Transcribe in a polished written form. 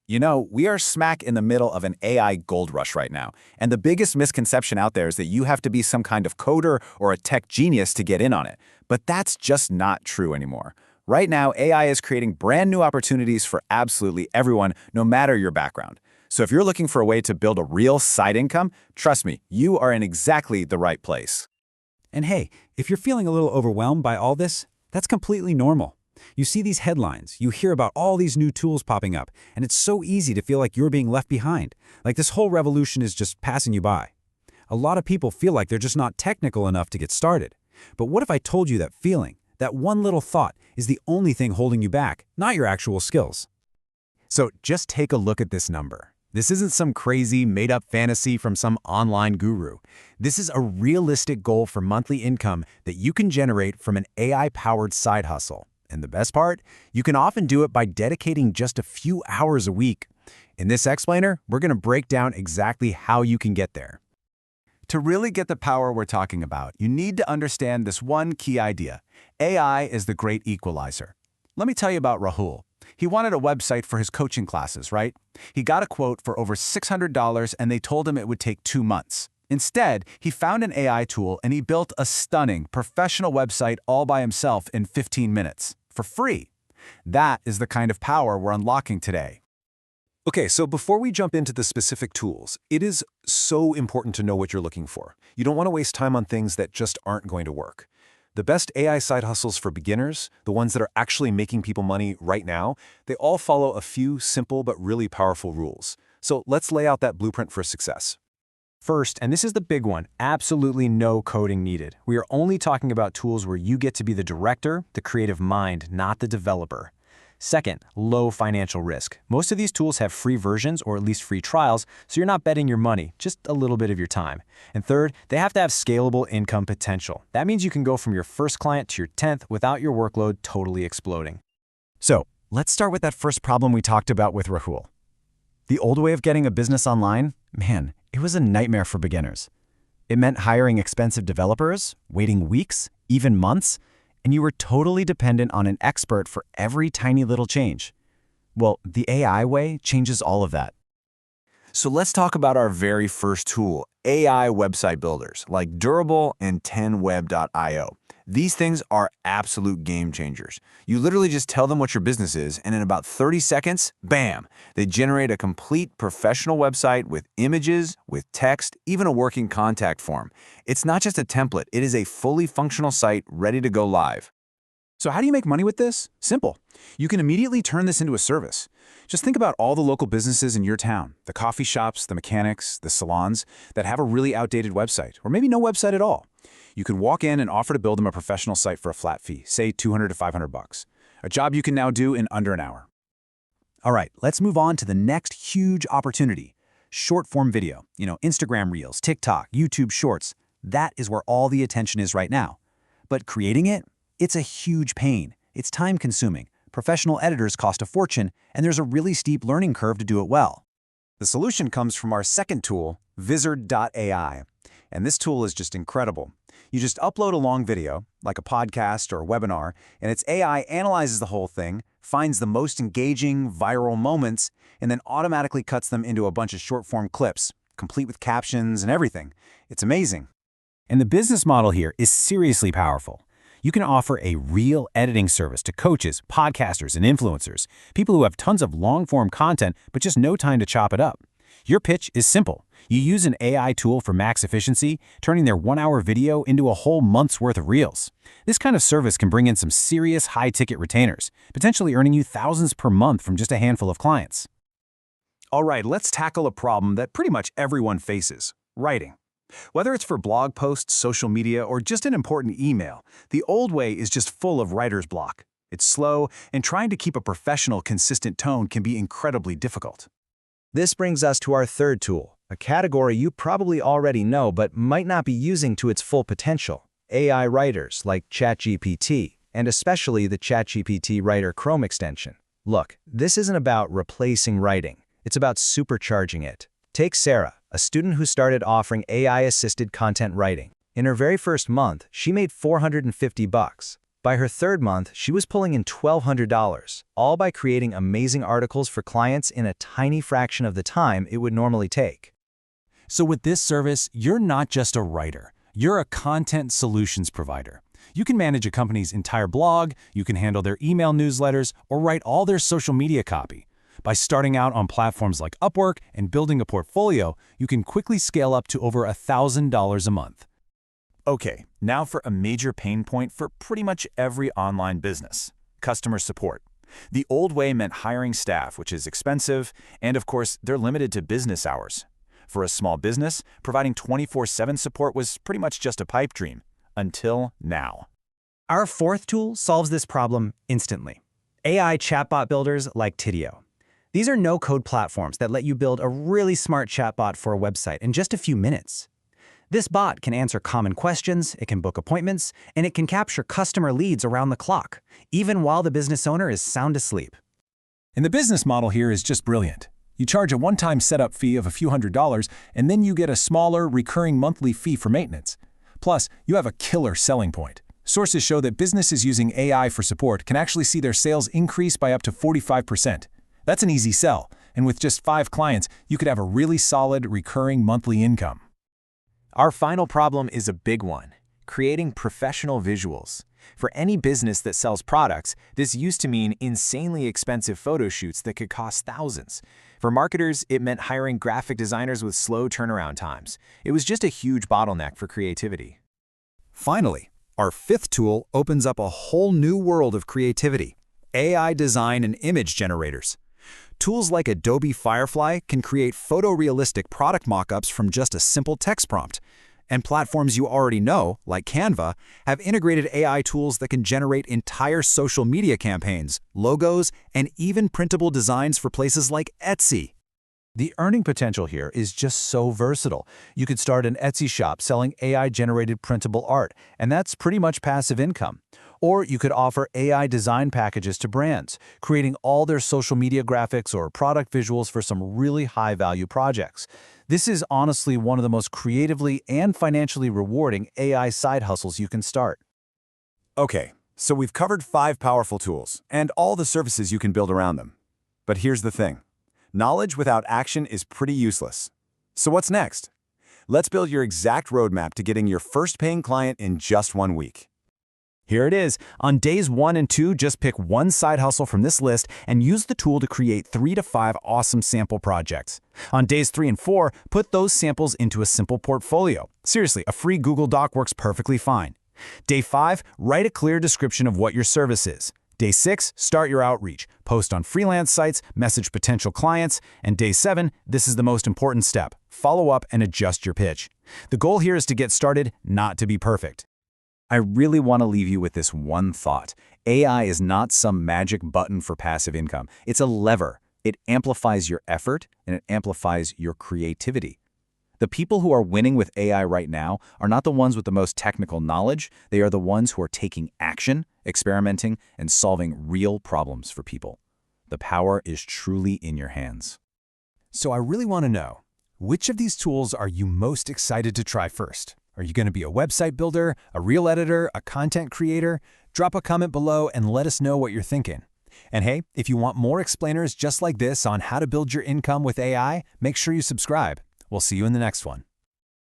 You know, we are smack in the middle of an AI gold rush right now, and the biggest misconception out there is that you have to be some kind of coder or a tech genius to get in on it. But that's just not true anymore. Right now, AI is creating brand new opportunities for absolutely everyone, no matter your background. So if you're looking for a way to build a real side income, trust me, you are in exactly the right place. And hey, if you're feeling a little overwhelmed by all this, that's completely normal. You see these headlines, you hear about all these new tools popping up, and it's so easy to feel like you're being left behind, like this whole revolution is just passing you by. A lot of people feel like they're just not technical enough to get started. But what if I told you that feeling, that one little thought, is the only thing holding you back, not your actual skills? So just take a look at this number. This isn't some crazy, made-up fantasy from some online guru. This is a realistic goal for monthly income that you can generate from an AI-powered side hustle. And the best part? You can often do it by dedicating just a few hours a week. In this explainer, we're going to break down exactly how you can get there. To really get the power we're talking about, you need to understand this one key idea. AI is the great equalizer. Let me tell you about Rahul. He wanted a website for his coaching classes, right? He got a quote for over $600 and they told him it would take 2 months. Instead, he found an AI tool and he built a stunning, professional website all by himself in 15 minutes, for free. That is the kind of power we're unlocking today. Okay, so before we jump into the specific tools, it is so important to know what you're looking for. You don't want to waste time on things that just aren't going to work. The best AI side hustles for beginners, the ones that are actually making people money right now, they all follow a few simple but really powerful rules. So let's lay out that blueprint for success. First, and this is the big one, absolutely no coding needed. We are only talking about tools where you get to be the director, the creative mind, not the developer. Second, low financial risk. Most of these tools have free versions or at least free trials, so you're not betting your money, just a little bit of your time. And third, they have to have scalable income potential. That means you can go from your first client to your 10th without your workload totally exploding. So, let's start with that first problem we talked about with Rahul. The old way of getting a business online, man, it was a nightmare for beginners. It meant hiring expensive developers, waiting weeks, even months, and you were totally dependent on an expert for every tiny little change. Well, the AI way changes all of that. So let's talk about our very first tool, AI website builders, like Durable and 10web.io. These things are absolute game changers. You literally just tell them what your business is, and in about 30 seconds, bam, they generate a complete professional website with images, with text, even a working contact form. It's not just a template, it is a fully functional site ready to go live. So how do you make money with this? Simple. You can immediately turn this into a service. Just think about all the local businesses in your town, the coffee shops, the mechanics, the salons that have a really outdated website, or maybe no website at all. You can walk in and offer to build them a professional site for a flat fee, say $200 to $500. A job you can now do in under an hour. All right, let's move on to the next huge opportunity. Short-form video, Instagram Reels, TikTok, YouTube Shorts. That is where all the attention is right now. But creating it? It's a huge pain. It's time-consuming. Professional editors cost a fortune, and there's a really steep learning curve to do it well. The solution comes from our second tool, Wizard.ai. And this tool is just incredible. You just upload a long video, like a podcast or a webinar, and its AI analyzes the whole thing, finds the most engaging, viral moments, and then automatically cuts them into a bunch of short-form clips, complete with captions and everything. It's amazing. And the business model here is seriously powerful. You can offer a real editing service to coaches, podcasters, and influencers, people who have tons of long-form content but just no time to chop it up. Your pitch is simple. You use an AI tool for max efficiency, turning their 1-hour video into a whole month's worth of reels. This kind of service can bring in some serious high-ticket retainers, potentially earning you thousands per month from just a handful of clients. All right, let's tackle a problem that pretty much everyone faces: writing. Whether it's for blog posts, social media, or just an important email, the old way is just full of writer's block. It's slow, and trying to keep a professional, consistent tone can be incredibly difficult. This brings us to our third tool, a category you probably already know but might not be using to its full potential: AI writers like ChatGPT, and especially the ChatGPT Writer Chrome extension. Look, this isn't about replacing writing. It's about supercharging it. Take Sarah, a student who started offering AI-assisted content writing. In her very first month, she made $450. By her third month, she was pulling in $1,200, all by creating amazing articles for clients in a tiny fraction of the time it would normally take. So with this service, you're not just a writer. You're a content solutions provider. You can manage a company's entire blog, you can handle their email newsletters, or write all their social media copy. By starting out on platforms like Upwork and building a portfolio, you can quickly scale up to over $1,000 a month. Okay, now for a major pain point for pretty much every online business: customer support. The old way meant hiring staff, which is expensive, and of course, they're limited to business hours. For a small business, providing 24/7 support was pretty much just a pipe dream, until now. Our fourth tool solves this problem instantly. AI chatbot builders like Tidio. These are no-code platforms that let you build a really smart chatbot for a website in just a few minutes. This bot can answer common questions, it can book appointments, and it can capture customer leads around the clock, even while the business owner is sound asleep. And the business model here is just brilliant. You charge a one-time setup fee of a few $100s, and then you get a smaller, recurring monthly fee for maintenance. Plus, you have a killer selling point. Sources show that businesses using AI for support can actually see their sales increase by up to 45%. That's an easy sell, and with just 5 clients, you could have a really solid, recurring monthly income. Our final problem is a big one: creating professional visuals. For any business that sells products, this used to mean insanely expensive photo shoots that could cost thousands. For marketers, it meant hiring graphic designers with slow turnaround times. It was just a huge bottleneck for creativity. Finally, our fifth tool opens up a whole new world of creativity: AI design and image generators. Tools like Adobe Firefly can create photorealistic product mockups from just a simple text prompt. And platforms you already know, like Canva, have integrated AI tools that can generate entire social media campaigns, logos, and even printable designs for places like Etsy. The earning potential here is just so versatile. You could start an Etsy shop selling AI-generated printable art, and that's pretty much passive income. Or you could offer AI design packages to brands, creating all their social media graphics or product visuals for some really high-value projects. This is honestly one of the most creatively and financially rewarding AI side hustles you can start. Okay, so we've covered 5 powerful tools and all the services you can build around them. But here's the thing. Knowledge without action is pretty useless. So what's next? Let's build your exact roadmap to getting your first paying client in just 1 week. Here it is. On days 1 and 2, just pick one side hustle from this list and use the tool to create 3 to 5 awesome sample projects. On days 3 and 4, put those samples into a simple portfolio. Seriously, a free Google Doc works perfectly fine. Day 5, write a clear description of what your service is. Day 6, start your outreach. Post on freelance sites, message potential clients. And day 7, this is the most important step: follow up and adjust your pitch. The goal here is to get started, not to be perfect. I really want to leave you with this one thought. AI is not some magic button for passive income. It's a lever. It amplifies your effort and it amplifies your creativity. The people who are winning with AI right now are not the ones with the most technical knowledge. They are the ones who are taking action, experimenting, and solving real problems for people. The power is truly in your hands. So I really want to know, which of these tools are you most excited to try first? Are you going to be a website builder, a reel editor, a content creator? Drop a comment below and let us know what you're thinking. And hey, if you want more explainers just like this on how to build your income with AI, make sure you subscribe. We'll see you in the next one.